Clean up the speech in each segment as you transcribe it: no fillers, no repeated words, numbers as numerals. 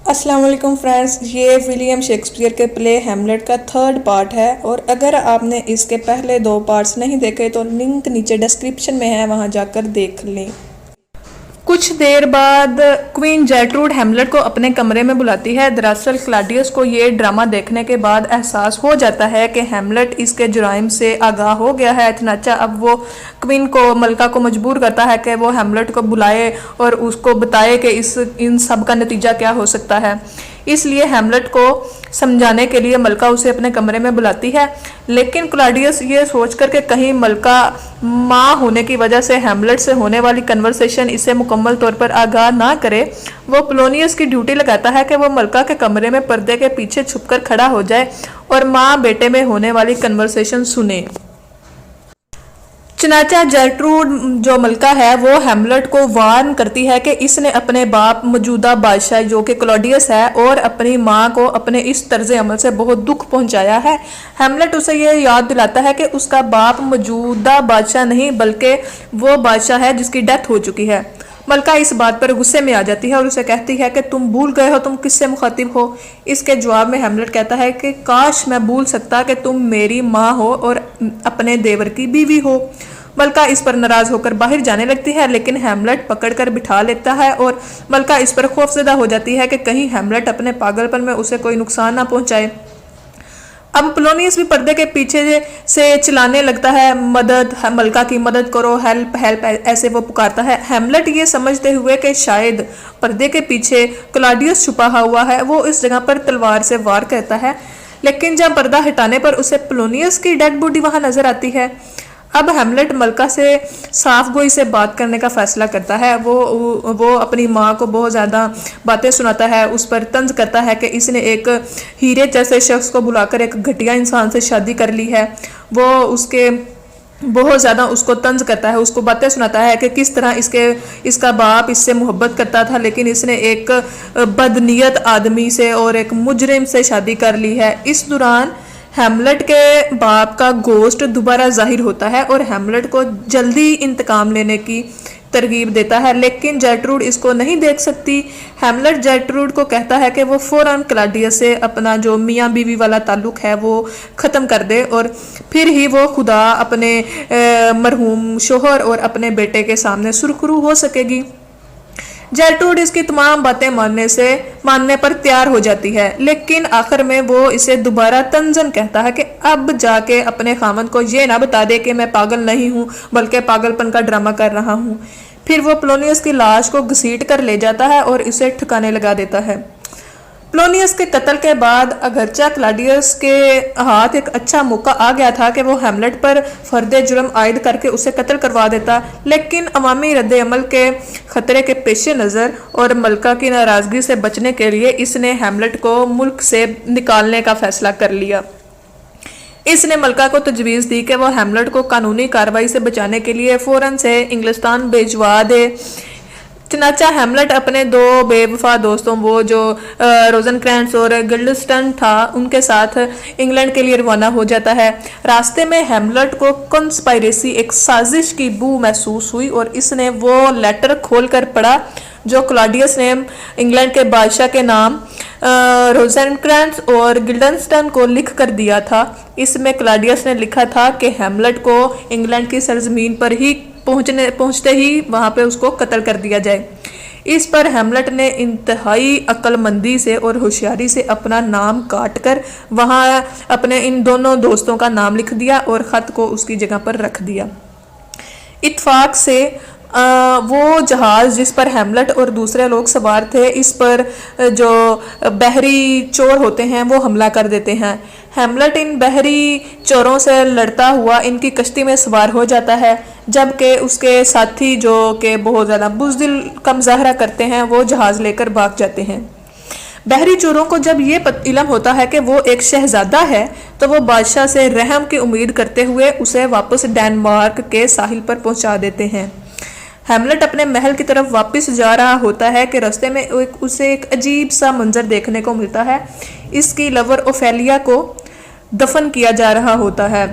अस्सलाम वालेकुम फ्रेंड्स, ये विलियम शेक्सपियर के प्ले हैमलेट का थर्ड पार्ट है। और अगर आपने इसके पहले दो पार्ट्स नहीं देखे तो लिंक नीचे डिस्क्रिप्शन में है, वहां जाकर देख लें। कुछ देर बाद क्वीन जर्ट्रूड हैमलेट को अपने कमरे में बुलाती है। दरअसल क्लॉडियस को ये ड्रामा देखने के बाद एहसास हो जाता है कि हैमलेट इसके जुराइम से आगाह हो गया है। चनाचा अब वो क्वीन को मलका को मजबूर करता है कि वो हैमलेट को बुलाए और उसको बताए कि इन सब का नतीजा क्या हो सकता है। इसलिए हैमलेट को समझाने के लिए मलका उसे अपने कमरे में बुलाती है, लेकिन क्लॉडियस ये सोचकर कि कहीं मलका माँ होने की वजह से हैमलेट से होने वाली कन्वर्सेशन इसे मुकम्मल तौर पर आगाह ना करे, वो पोलोनियस की ड्यूटी लगाता है कि वो मलका के कमरे में पर्दे के पीछे छुपकर खड़ा हो जाए और माँ बेटे में होने वाली कन्वर्सेशन सुने। चनाचा जर्ट्रूड जो मलका है वो हैमलेट को वार्न करती है कि इसने अपने बाप मौजूदा बादशाह जो कि क्लॉडियस है और अपनी माँ को अपने इस तर्ज अमल से बहुत दुख पहुंचाया है। हैमलेट उसे ये याद दिलाता है कि उसका बाप मौजूदा बादशाह नहीं बल्कि वो बादशाह है जिसकी डेथ हो चुकी है। मलका इस बात पर गुस्से में आ जाती है और उसे कहती है कि तुम भूल गए हो तुम किससे मुखातिब हो। इसके जवाब में हैमलेट कहता है कि काश मैं भूल सकता कि तुम मेरी माँ हो और अपने देवर की बीवी हो। मलका इस पर नाराज होकर बाहर जाने लगती है, लेकिन हैमलेट पकड़कर बिठा लेता है और मलका इस पर खौफजदा हो जाती है कि कहीं हैमलेट अपने पागलपन में उसे कोई नुकसान ना पहुंचाए। अब पोलोनियस भी पर्दे के पीछे से चिल्लाने लगता है, मदद, मलका की मदद करो, हेल्प हेल्प, ऐसे वो पुकारता है। हैमलेट ये समझते हुए कि शायद पर्दे के पीछे क्लॉडियस छुपा हुआ है, वो इस जगह पर तलवार से वार करता है, लेकिन जब पर्दा हटाने पर उसे पोलोनियस की डेड बॉडी वहां नजर आती है। अब हैमलेट मलका से साफ गोई से बात करने का फैसला करता है। वो अपनी माँ को बहुत ज़्यादा बातें सुनाता है, उस पर तंज करता है कि इसने एक हीरे जैसे शख्स को बुलाकर एक घटिया इंसान से शादी कर ली है। वो उसके बहुत ज़्यादा उसको तंज करता है, उसको बातें सुनाता है कि किस तरह इसका बाप इससे मोहब्बत करता था, लेकिन इसने एक बदनीयत आदमी से और एक मुजरिम से शादी कर ली है। इस दौरान हैमलेट के बाप का गोश्त दोबारा जाहिर होता है और हैमलेट को जल्दी इंतकाम लेने की तरगीब देता है, लेकिन जर्ट्रूड इसको नहीं देख सकती। हैमलेट जर्ट्रूड को कहता है कि वो फौरन क्लॉडियस से अपना जो मियाँ बीवी वाला ताल्लुक है वो ख़त्म कर दे और फिर ही वो खुदा अपने मरहूम शोहर और अपने बेटे के सामने सुरखरू हो सकेगी। जर्ट्रूड इसकी तमाम बातें मानने पर तैयार हो जाती है, लेकिन आखिर में वो इसे दोबारा तंजन कहता है कि अब जाके अपने खामद को ये ना बता दे कि मैं पागल नहीं हूँ बल्कि पागलपन का ड्रामा कर रहा हूँ। फिर वो पोलोनियस की लाश को घसीट कर ले जाता है और इसे ठिकाने लगा देता है। पोलोनियस के कत्ल के बाद अगरचा क्लॉडियस के हाथ एक अच्छा मौका आ गया था कि वो हैमलेट पर फर्दे जुर्म आयद करके उसे कत्ल करवा देता, लेकिन अवामी रद्द अमल के खतरे के पेश नज़र और मलका की नाराज़गी से बचने के लिए इसने हैमलेट को मुल्क से निकालने का फैसला कर लिया। इसने मलका को तजवीज़ दी कि वो हैमलेट को कानूनी कार्रवाई से बचाने के लिए फ़ौरन से इंग्लिस्तान भिजवा दे। चनाचा हैमलेट अपने दो बेवफा दोस्तों वो जो रोजनक्रैंस और गिल्डस्टन था उनके साथ इंग्लैंड के लिए रवाना हो जाता है। रास्ते में हैमलेट को कंस्पायरेसी एक साजिश की बू महसूस हुई और इसने वो लेटर खोलकर पढ़ा जो क्लॉडियस ने इंग्लैंड के बादशाह के नाम रोजनक्रैंस और गिल्डस्टन को लिख कर दिया था। इसमें क्लॉडियस ने लिखा था कि हैमलेट को इंग्लैंड की सरजमीन पर ही पहुंचते ही वहां पे उसको कत्ल कर दिया जाए। इस पर हैमलेट ने इंतहाई अक्लमंदी से और होशियारी से अपना नाम काट कर वहां अपने इन दोनों दोस्तों का नाम लिख दिया और ख़त को उसकी जगह पर रख दिया। इत्फाक से वो जहाज़ जिस पर हैमलेट और दूसरे लोग सवार थे, इस पर जो बहरी चोर होते हैं वो हमला कर देते हैं। हैमलेट इन बहरी चोरों से लड़ता हुआ इनकी कश्ती में सवार हो जाता है, जबकि उसके साथी जो कि बहुत ज़्यादा बुज़दिल का मुज़ाहरा करते हैं वो जहाज़ लेकर भाग जाते हैं। बहरी चोरों को जब ये इल्म होता है कि वो एक शहजादा है तो वो बादशाह से रहम की उम्मीद करते हुए उसे वापस डेनमार्क के साहिल पर पहुंचा देते हैं। हैमलेट अपने महल की तरफ वापस जा रहा होता है कि रास्ते में उसे एक अजीब सा मंजर देखने को मिलता है। इसकी लवर ओफेलिया को दफन किया जा रहा होता है।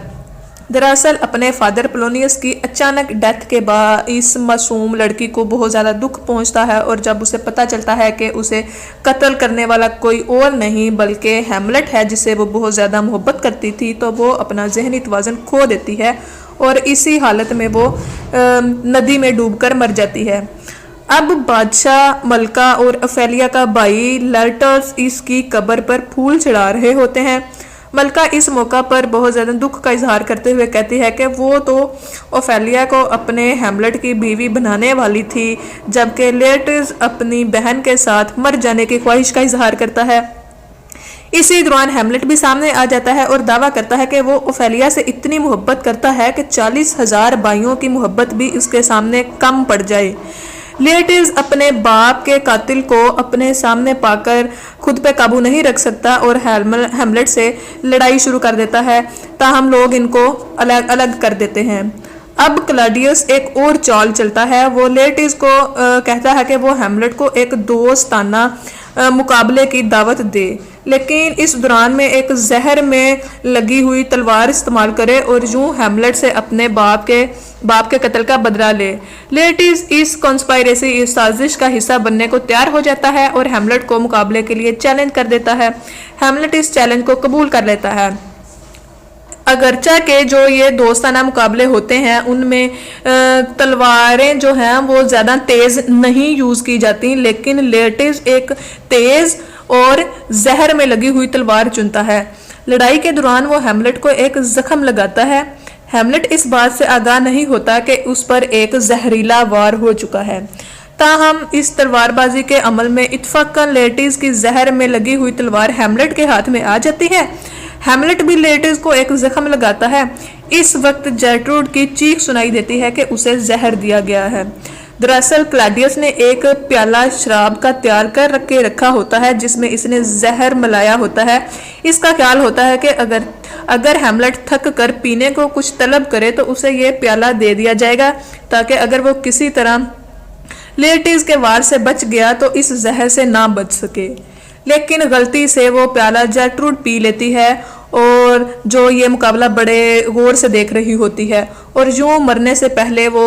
दरअसल अपने फादर पोलोनियस की अचानक डेथ के बाद इस मासूम लड़की को बहुत ज़्यादा दुख पहुंचता है और जब उसे पता चलता है कि उसे कत्ल करने वाला कोई और नहीं बल्कि हैमलेट है जिसे वो बहुत ज़्यादा मोहब्बत करती थी, तो वो अपना जहनी तवाज़ुन खो देती है और इसी हालत में वो नदी में डूबकर मर जाती है। अब बादशाह, मलका और ओफेलिया का भाई लर्टस इसकी कब्र पर फूल चढ़ा रहे होते हैं। मलका इस मौका पर बहुत ज़्यादा दुख का इजहार करते हुए कहती है कि वो तो ओफेलिया को अपने हैमलेट की बीवी बनाने वाली थी, जबकि लेटस अपनी बहन के साथ मर जाने की ख्वाहिश का इजहार करता है। इसी दौरान हैमलेट भी सामने आ जाता है और दावा करता है कि वो ओफेलिया से इतनी मोहब्बत करता है कि 40,000 भाइयों की मोहब्बत भी उसके सामने कम पड़ जाए। लेटिस अपने बाप के कातिल को अपने सामने पाकर खुद पे काबू नहीं रख सकता और हैमलेट से लड़ाई शुरू कर देता है, ताहम लोग इनको अलग अलग कर देते हैं। अब क्लॉडियस एक और चाल चलता है, वो लेटिस को कहता है कि वो हैमलेट को एक दोस्ताना मुकाबले की दावत दे, लेकिन इस दौरान में एक जहर में लगी हुई तलवार इस्तेमाल करे और यूं हैमलेट से अपने बाप के कत्ल का बदला ले। लेटिस इस कॉन्स्पायरेसी, इस साजिश का हिस्सा बनने को तैयार हो जाता है और हैमलेट को मुकाबले के लिए चैलेंज कर देता है। हैमलेट इस चैलेंज को कबूल कर लेता है। अगरचा के जो ये दोस्ताना मुकाबले होते हैं उनमें तलवारें जो हैं वो ज़्यादा तेज़ नहीं यूज़ की जाती, लेकिन लेटिस एक तेज़ और जहर में लगी हुई तलवार चुनता है। लड़ाई के दौरान वो हैमलेट को एक जख्म लगाता है। हैमलेट इस बात से आगाह नहीं होता कि उस पर एक जहरीला वार हो चुका है, ताहम इस तलवारबाजी के अमल में इत्फाकन लेटिस की जहर में लगी हुई तलवार हैमलेट के हाथ में आ जाती है। हैमलेट भी लेटिस को एक जख्म लगाता है। इस वक्त जर्ट्रूड की चीख सुनाई देती है कि उसे जहर दिया गया है। दरअसल क्लॉडियस ने एक प्याला शराब का तैयार कर के रखा होता है जिसमें इसने जहर मिलाया होता है। इसका ख्याल होता है कि अगर हैमलेट थक कर पीने को कुछ तलब करे तो उसे ये प्याला दे दिया जाएगा, ताकि अगर वो किसी तरह लेटिस के वार से बच गया तो इस जहर से ना बच सके। लेकिन गलती से वो प्याला जर्ट्रूड पी लेती है और जो ये मुकाबला बड़े गौर से देख रही होती है और यूं मरने से पहले वो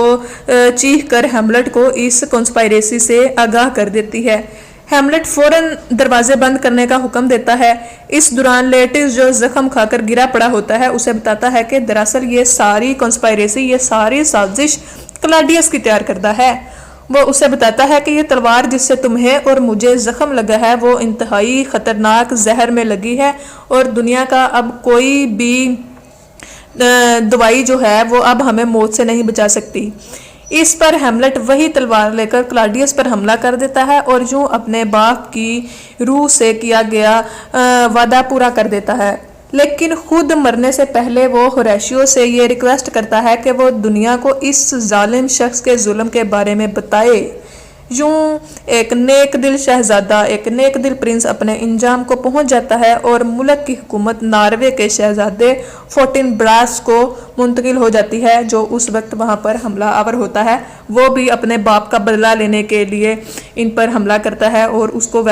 चीख कर हैमलेट को इस कॉन्स्पायरेसी से आगाह कर देती है। हैमलेट फौरन दरवाजे बंद करने का हुक्म देता है। इस दौरान लेटिस जो जख्म खाकर गिरा पड़ा होता है उसे बताता है कि दरअसल ये सारी कॉन्स्पायरेसी, ये सारी साजिश क्लॉडियस की तैयार करता है। वो उसे बताता है कि ये तलवार जिससे तुम्हें और मुझे जख्म लगा है वो इंतहाई खतरनाक जहर में लगी है और दुनिया का अब कोई भी दवाई जो है वो अब हमें मौत से नहीं बचा सकती। इस पर हैमलेट वही तलवार लेकर क्लॉडियस पर हमला कर देता है और यूं अपने बाप की रूह से किया गया वादा पूरा कर देता है। लेकिन खुद मरने से पहले वो होरेशियो से ये रिक्वेस्ट करता है कि वो दुनिया को इस जालिम शख्स के जुल्म के बारे में बताए। यूं एक नेक दिल शहजादा, एक नेक दिल प्रिंस अपने इंजाम को पहुंच जाता है और मुल्क की हुकूमत नॉर्वे के शहजादे फोर्टिनब्रास को मुंतकिल हो जाती है, जो उस वक्त वहां पर हमला आवर होता है। वो भी अपने बाप का बदला लेने के लिए इन पर हमला करता है और उसको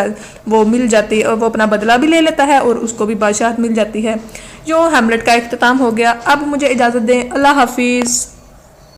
वो मिल जाती है और वो अपना बदला भी ले लेता है और उसको भी बादशाहत मिल जाती है। यूं हैमलेट का इख्तिताम हो गया। अब मुझे इजाज़त दें। अल्लाह हाफिज़।